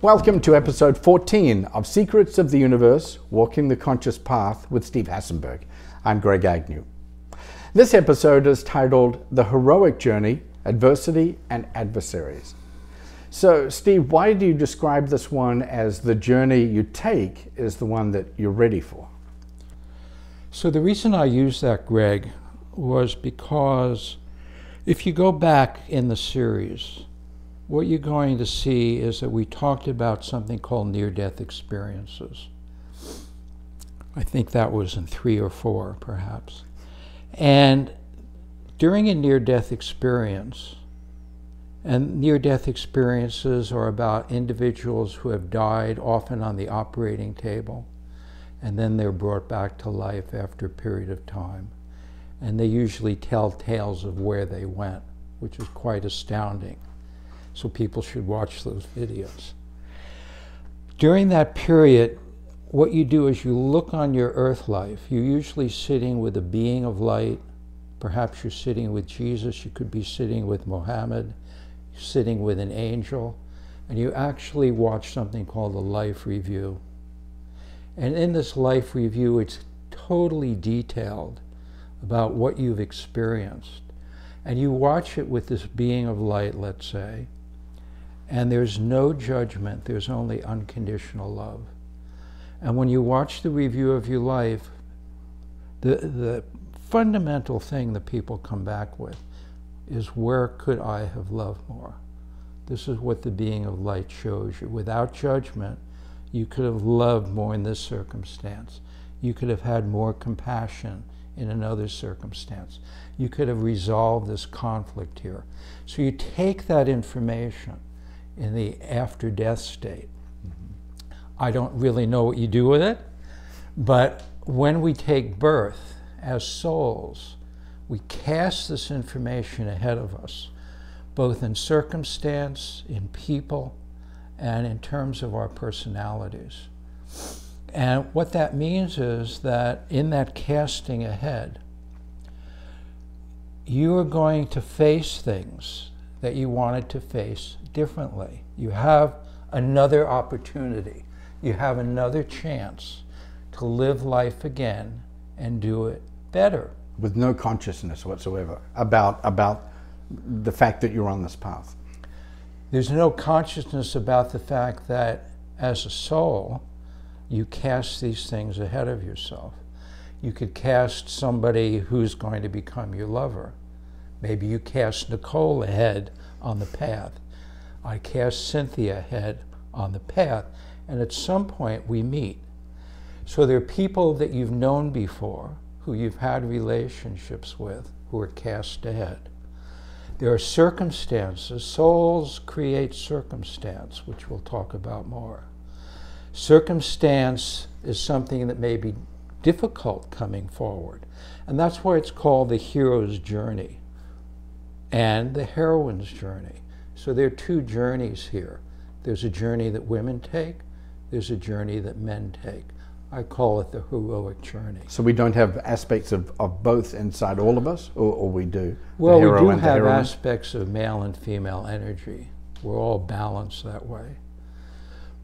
Welcome to episode 14 of Secrets of the Universe, Walking the Conscious Path with Steve Hasenberg. I'm Greg Agnew. This episode is titled The Heroic Journey, Adversity and Adversaries. So, Steve, why do you describe this one as the journey you take is the one that you're ready for? So the reason I used that, Greg, was because if you go back in the series, what you're going to see is that we talked about something called near-death experiences. I think that was in 3 or 4, perhaps. And during a near-death experience, and near-death experiences are about individuals who have died, often on the operating table, and then they're brought back to life after a period of time. And they usually tell tales of where they went, which is quite astounding. So people should watch those videos. During that period, what you do is you look on your earth life. You're usually sitting with a being of light. Perhaps you're sitting with Jesus. You could be sitting with Mohammed, sitting with an angel. And you actually watch something called a life review. And in this life review, it's totally detailed about what you've experienced. And you watch it with this being of light, let's say, and there's no judgment, there's only unconditional love. And when you watch the review of your life, the fundamental thing that people come back with is, where could I have loved more? This is what the being of light shows you. Without judgment, you could have loved more in this circumstance. You could have had more compassion in another circumstance. You could have resolved this conflict here. So you take that information in the after-death state. I don't really know what you do with it, but when we take birth as souls, we cast this information ahead of us, both in circumstance, in people, and in terms of our personalities. And what that means is that in that casting ahead, you are going to face things that you wanted to face differently. You have another opportunity. You have another chance to live life again and do it better. With no consciousness whatsoever about the fact that you're on this path. There's no consciousness about the fact that as a soul, you cast these things ahead of yourself. You could cast somebody who's going to become your lover. Maybe you cast Nicole ahead on the path. I cast Cynthia ahead on the path. And at some point we meet. So there are people that you've known before, who you've had relationships with, who are cast ahead. There are circumstances. Souls create circumstance, which we'll talk about more. Circumstance is something that may be difficult coming forward. And that's why it's called the hero's journey and the heroine's journey. So there are 2 journeys here. There's a journey that women take. There's a journey that men take. I call it the heroic journey. So we don't have aspects of both inside all of us, or we do? Well, we do have aspects of male and female energy. We're all balanced that way.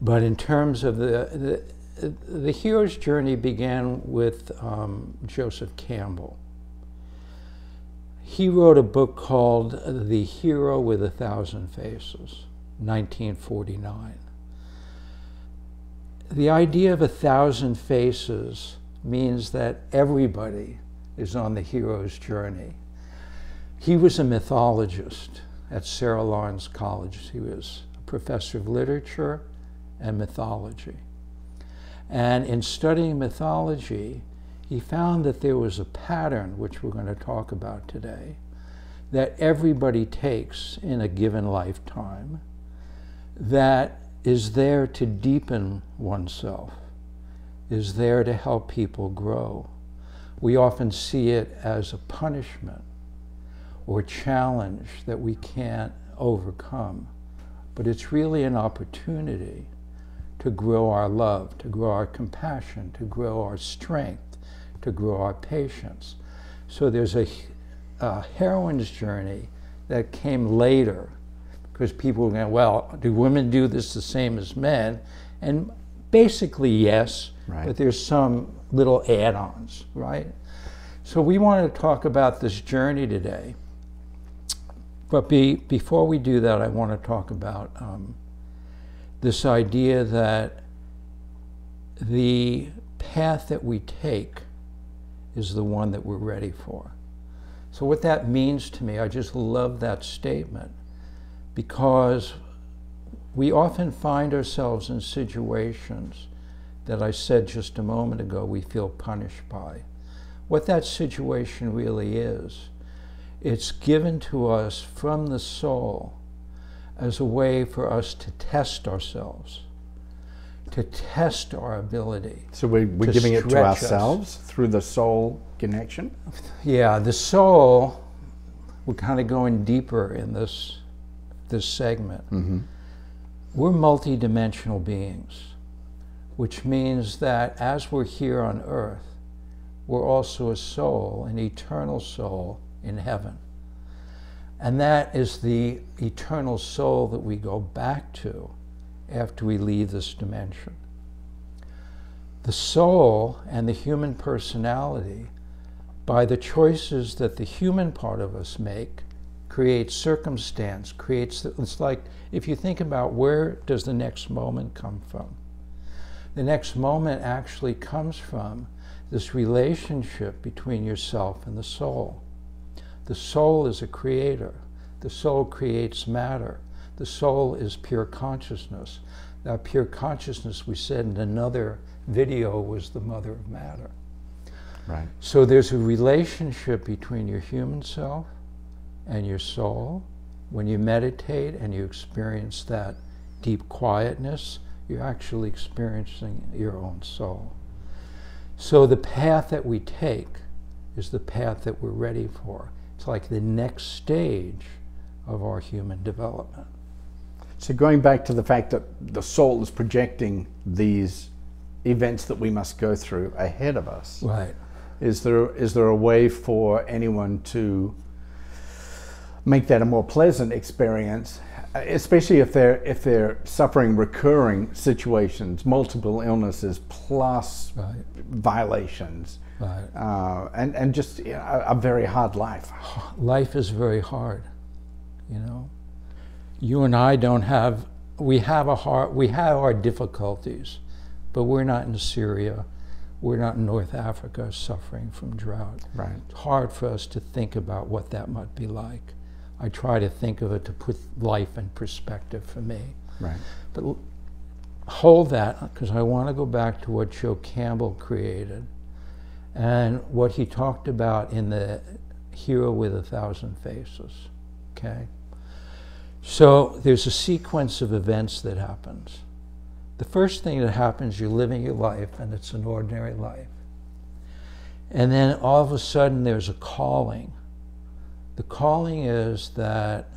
But in terms of the hero's journey began with Joseph Campbell. He wrote a book called The Hero with 1,000 Faces, 1949. The idea of 1,000 faces means that everybody is on the hero's journey. He was a mythologist at Sarah Lawrence College. He was a professor of literature and mythology. And in studying mythology, he found that there was a pattern, which we're going to talk about today, that everybody takes in a given lifetime that is there to deepen oneself, is there to help people grow. We often see it as a punishment or challenge that we can't overcome, but it's really an opportunity to grow our love, to grow our compassion, to grow our strength, to grow our patience. So there's a heroine's journey that came later Because people are going, well, do women do this the same as men? And basically, yes, right. But there's some little add-ons, right? So we wanted to talk about this journey today. But before we do that, I want to talk about this idea that the path that we take is the one that we're ready for. So what that means to me, I just love that statement, because we often find ourselves in situations that I said just a moment ago we feel punished by. What that situation really is, it's given to us from the soul as a way for us to test ourselves, to test our ability. So we're giving it to ourselves through the soul connection? Yeah, the soul, we're kind of going deeper in this segment. Mm-hmm. We're multidimensional beings, which means that as we're here on earth, we're also a soul, an eternal soul in heaven. And that is the eternal soul that we go back to after we leave this dimension. The soul and the human personality, by the choices that the human part of us make, creates circumstance, it's like, if you think about where does the next moment come from? The next moment actually comes from this relationship between yourself and the soul. The soul is a creator. The soul creates matter. The soul is pure consciousness. That pure consciousness, we said in another video, was the mother of matter. Right. So there's a relationship between your human self and your soul. When you meditate and you experience that deep quietness, you're actually experiencing your own soul. So the path that we take is the path that we're ready for. It's like the next stage of our human development. So going back to the fact that the soul is projecting these events that we must go through ahead of us. Right. Is there a way for anyone to make that a more pleasant experience, especially if they're suffering recurring situations, multiple illnesses plus Right. violations, Right. and just a very hard life. Life is very hard, you know. You and I we have our difficulties, but we're not in Syria, we're not in North Africa suffering from drought. Right. It's hard for us to think about what that might be like. I try to think of it to put life in perspective for me. Right. But hold that, because I want to go back to what Joe Campbell created and what he talked about in the Hero with 1,000 Faces, okay? So there's a sequence of events that happens. The first thing that happens, you're living your life, and it's an ordinary life. And then all of a sudden there's a calling. The calling is that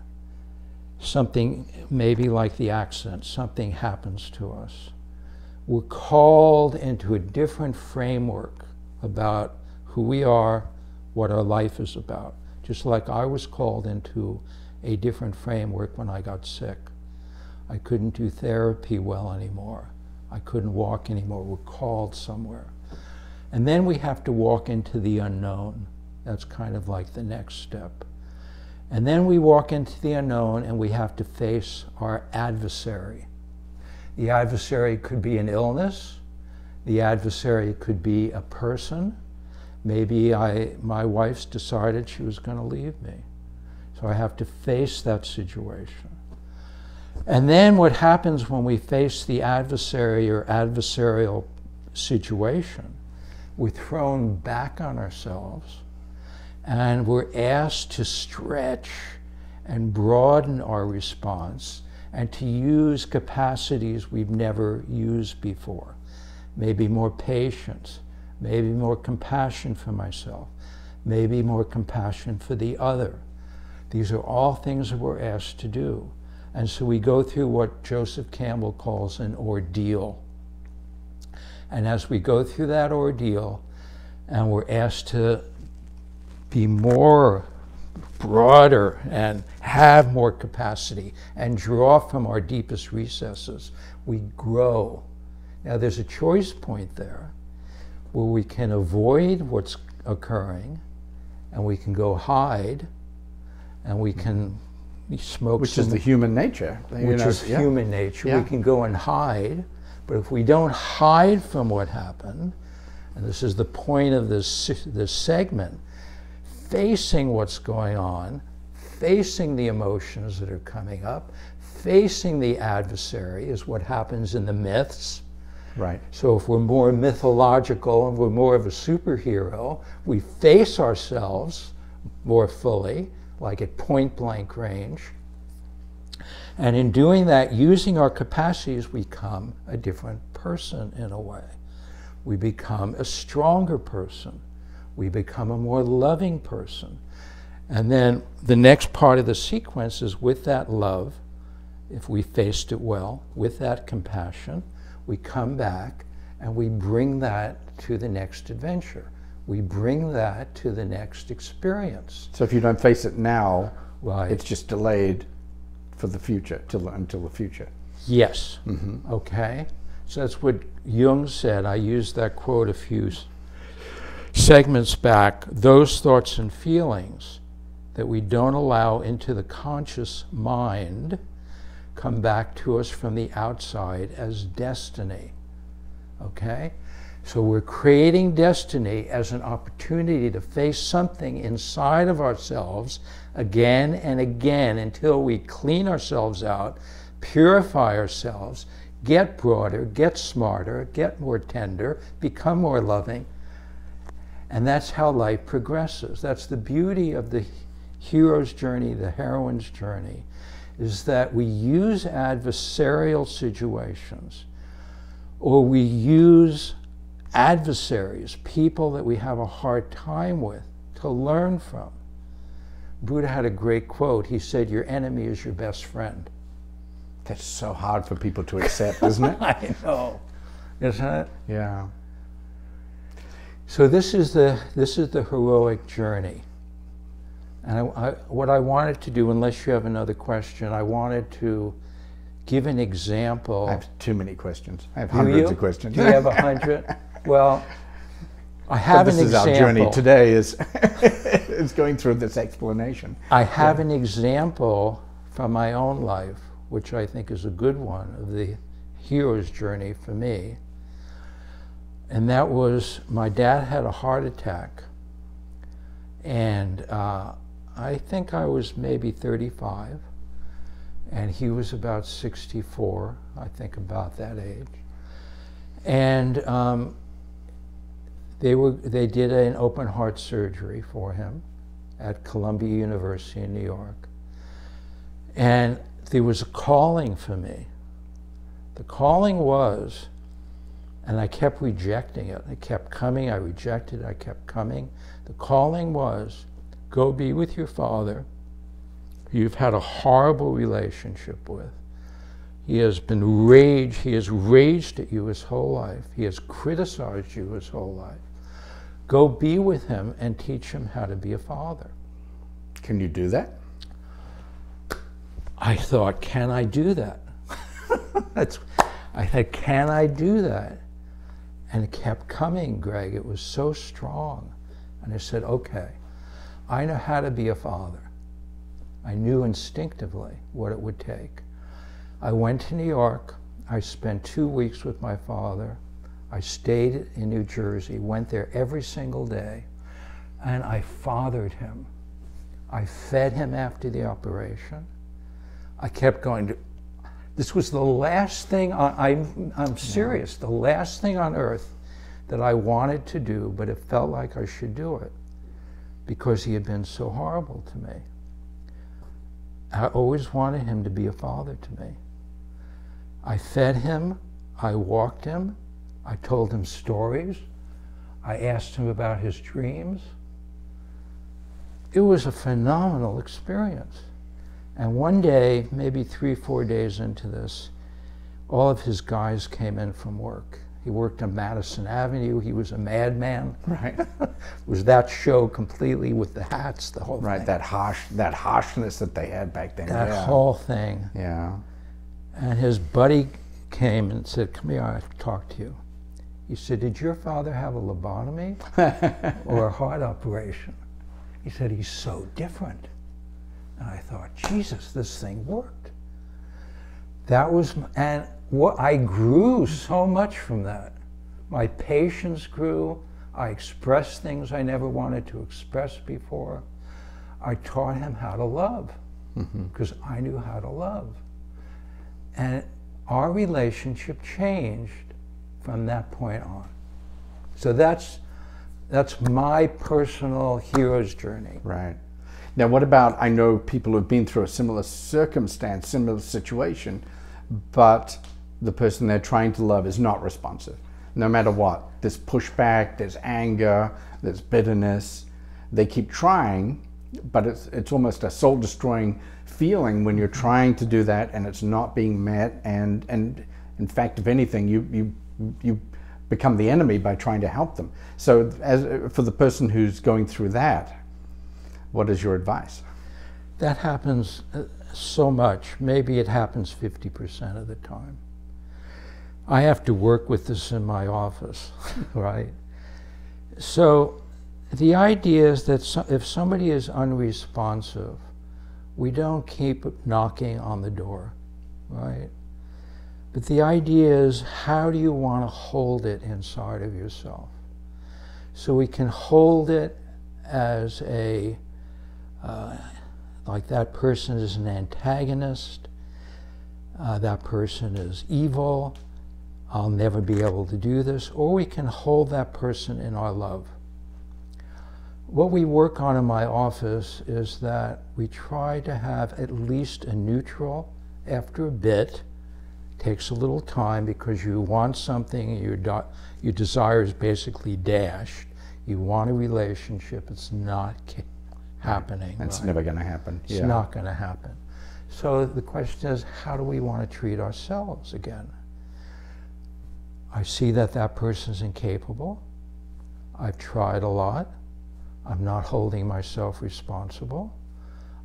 something, maybe like the accident, something happens to us. We're called into a different framework about who we are, what our life is about. Just like I was called into a different framework when I got sick. I couldn't do therapy well anymore. I couldn't walk anymore. We're called somewhere. And then we have to walk into the unknown. That's kind of like the next step. And then we walk into the unknown and we have to face our adversary. The adversary could be an illness. The adversary could be a person. Maybe my wife's decided she was going to leave me. So I have to face that situation. And then what happens when we face the adversary or adversarial situation, we're thrown back on ourselves and we're asked to stretch and broaden our response and to use capacities we've never used before. Maybe more patience, maybe more compassion for myself, maybe more compassion for the other. These are all things that we're asked to do. And so we go through what Joseph Campbell calls an ordeal. And as we go through that ordeal, and we're asked to be more broader and have more capacity and draw from our deepest recesses, we grow. Now there's a choice point there where we can avoid what's occurring and we can go hide and we can smoke Which is the human nature. Which is human nature. We can go and hide, but if we don't hide from what happened, and this is the point of this segment, facing what's going on, facing the emotions that are coming up, facing the adversary is what happens in the myths. Right. So if we're more mythological and we're more of a superhero, we face ourselves more fully, like at point blank range. And in doing that, using our capacities, we become a different person in a way. We become a stronger person. We become a more loving person. And then the next part of the sequence is with that love, if we faced it well, with that compassion, we come back and we bring that to the next adventure. We bring that to the next experience. So if you don't face it now, right, it's just delayed for the future, until the future. Yes. Mm-hmm. Okay. So that's what Jung said. I used that quote a few segments back. Those thoughts and feelings that we don't allow into the conscious mind come back to us from the outside as destiny. Okay? So we're creating destiny as an opportunity to face something inside of ourselves again and again until we clean ourselves out, purify ourselves, get broader, get smarter, get more tender, become more loving. And that's how life progresses. That's the beauty of the hero's journey, the heroine's journey, is that we use adversarial situations, or we use adversaries, people that we have a hard time with, to learn from. Buddha had a great quote. He said, your enemy is your best friend. That's so hard for people to accept, isn't it? I know. Isn't it? Yeah. So this is the heroic journey. And what I wanted to do, unless you have another question, I wanted to give an example. I have too many questions. I have hundreds of questions. Do you have 100? Well, I have an example. This is our journey today, is going through this explanation. I have an example from my own life, which I think is a good one, of the hero's journey for me. And that was, my dad had a heart attack. And I think I was maybe 35. And he was about 64, I think about that age. And they did an open heart surgery for him at Columbia University in New York. And there was a calling for me. The calling was, and I kept rejecting it. It kept coming, I rejected it, I kept coming. The calling was, go be with your father, who you've had a horrible relationship with. He has raged at you his whole life. He has criticized you his whole life. Go be with him and teach him how to be a father. Can you do that? I thought, can I do that? I thought, can I do that? And it kept coming, Greg. It was so strong. And I said, okay, I know how to be a father. I knew instinctively what it would take. I went to New York. I spent 2 weeks with my father. I stayed in New Jersey, went there every single day, and I fathered him. I fed him after the operation. I kept going to, this was the last thing, I'm serious, the last thing on earth that I wanted to do, but it felt like I should do it because he had been so horrible to me. I always wanted him to be a father to me. I fed him, I walked him, I told him stories, I asked him about his dreams. It was a phenomenal experience. And one day, maybe 3 or 4 days into this, all of his guys came in from work He worked on Madison Avenue. He was a madman. Right. It was that show completely with the hats, the whole Right, thing. that harshness that they had back then. That yeah. whole thing. Yeah. And his buddy came and said, "Come here, I have to talk to you." He said, "Did your father have a lobotomy or a heart operation?" He said, "He's so different." And I thought, Jesus, this thing worked. That was, and what I grew so much from that. My patience grew. I expressed things I never wanted to express before. I taught him how to love because I knew how to love. And our relationship changed from that point on. So that's my personal hero's journey. Right. Now, what about, I know people who've been through a similar circumstance, similar situation, but the person they're trying to love is not responsive. No matter what, there's pushback, there's anger, there's bitterness. They keep trying, but it's almost a soul-destroying feeling when you're trying to do that and it's not being met. And in fact, if anything, you become the enemy by trying to help them. So for the person who's going through that, what is your advice? That happens so much. Maybe it happens 50% of the time. I have to work with this in my office, right? So the idea is that if somebody is unresponsive, we don't keep knocking on the door, right? But the idea is, how do you want to hold it inside of yourself? So we can hold it as a, like that person is an antagonist, that person is evil, I'll never be able to do this, or we can hold that person in our love. What we work on in my office is that we try to have at least a neutral after a bit. Takes a little time because you want something, your desire is basically dashed. You want a relationship, it's not happening. It's right? never going to happen. It's not going to happen. So the question is, how do we want to treat ourselves again? I see that that person's incapable. I've tried a lot. I'm not holding myself responsible.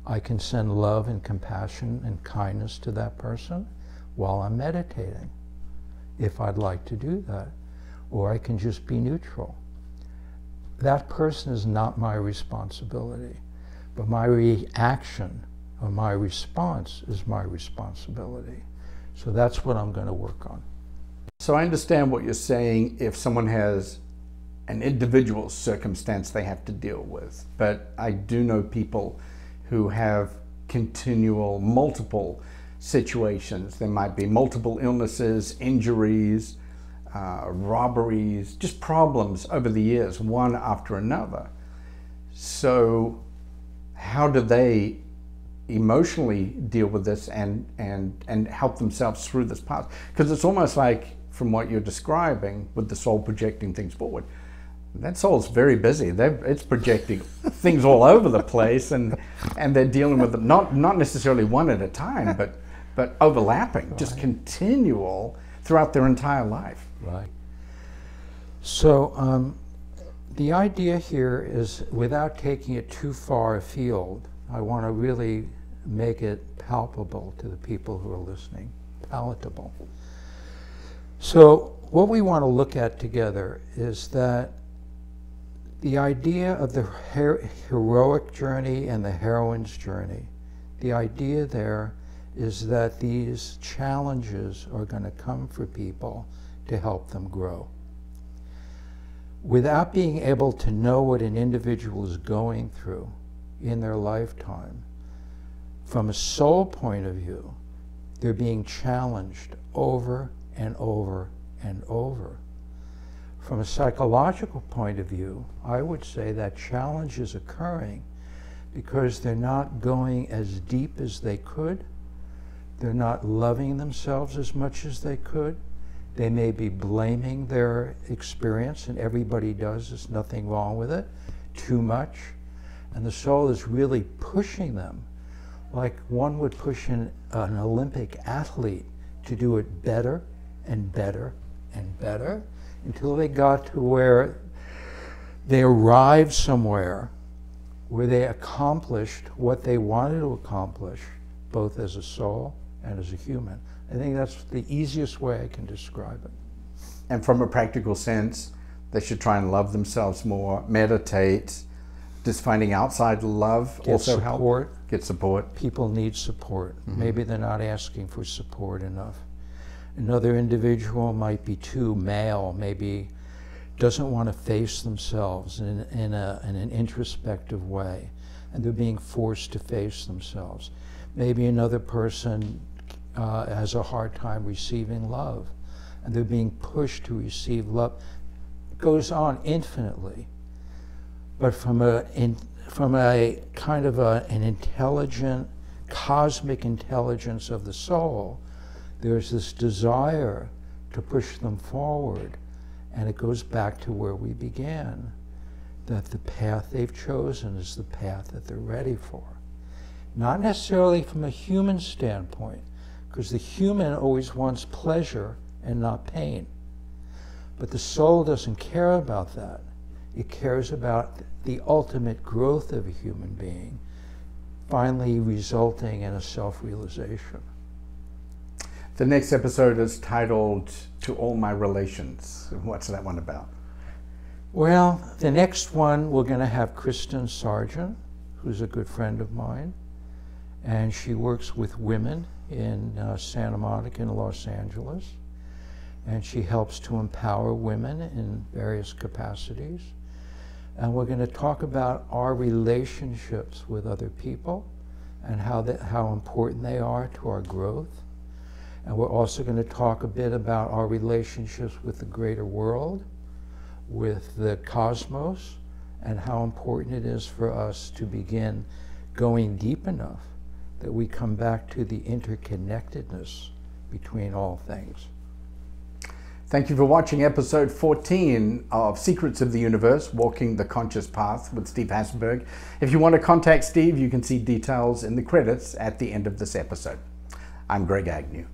I can send love and compassion and kindness to that person while I'm meditating, if I'd like to do that. Or I can just be neutral. That person is not my responsibility, but my reaction or my response is my responsibility. So that's what I'm going to work on. So I understand what you're saying if someone has an individual circumstance they have to deal with, but I do know people who have continual, multiple situations. There might be multiple illnesses, injuries, robberies, just problems over the years, one after another. So how do they emotionally deal with this and help themselves through this path? Because it's almost like, from what you're describing, with the soul projecting things forward, that soul's very busy. It's projecting things all over the place, and they're dealing with them, not necessarily one at a time, but overlapping, right. Just continual throughout their entire life. Right. So the idea here is, without taking it too far afield, I want to really make it palpable to the people who are listening, palatable. So what we want to look at together is that the idea of the heroic journey and the heroine's journey, the idea there is that these challenges are going to come for people to help them grow. Without being able to know what an individual is going through in their lifetime, from a soul point of view, they're being challenged over and over and over. From a psychological point of view, I would say that challenge is occurring because they're not going as deep as they could. They're not loving themselves as much as they could. They may be blaming their experience, and everybody does, there's nothing wrong with it, too much. And the soul is really pushing them, like one would push an Olympic athlete to do it better and better and better until they got to where they arrived somewhere where they accomplished what they wanted to accomplish, both as a soul and as a human. I think that's the easiest way I can describe it. And from a practical sense, they should try and love themselves more, meditate. Does finding outside love also help? Get support. People need support. Maybe they're not asking for support enough. Another individual might be too male, maybe doesn't want to face themselves in an introspective way, and they're being forced to face themselves. Maybe another person has a hard time receiving love, and they're being pushed to receive love. It goes on infinitely. But from a kind of an intelligent, cosmic intelligence of the soul, there's this desire to push them forward. And it goes back to where we began, that the path they've chosen is the path that they're ready for. Not necessarily from a human standpoint, because the human always wants pleasure and not pain. But the soul doesn't care about that. It cares about the ultimate growth of a human being, finally resulting in a self-realization. The next episode is titled To All My Relations. What's that one about? Well, the next one we're going to have Kristen Sargent, who's a good friend of mine, and she works with women in Santa Monica in Los Angeles, and she helps to empower women in various capacities. And we're going to talk about our relationships with other people and how important they are to our growth. And we're also going to talk a bit about our relationships with the greater world, with the cosmos, and how important it is for us to begin going deep enough that we come back to the interconnectedness between all things. Thank you for watching episode 14 of Secrets of the Universe, Walking the Conscious Path with Steve Hasenberg. If you want to contact Steve, you can see details in the credits at the end of this episode. I'm Greg Agnew.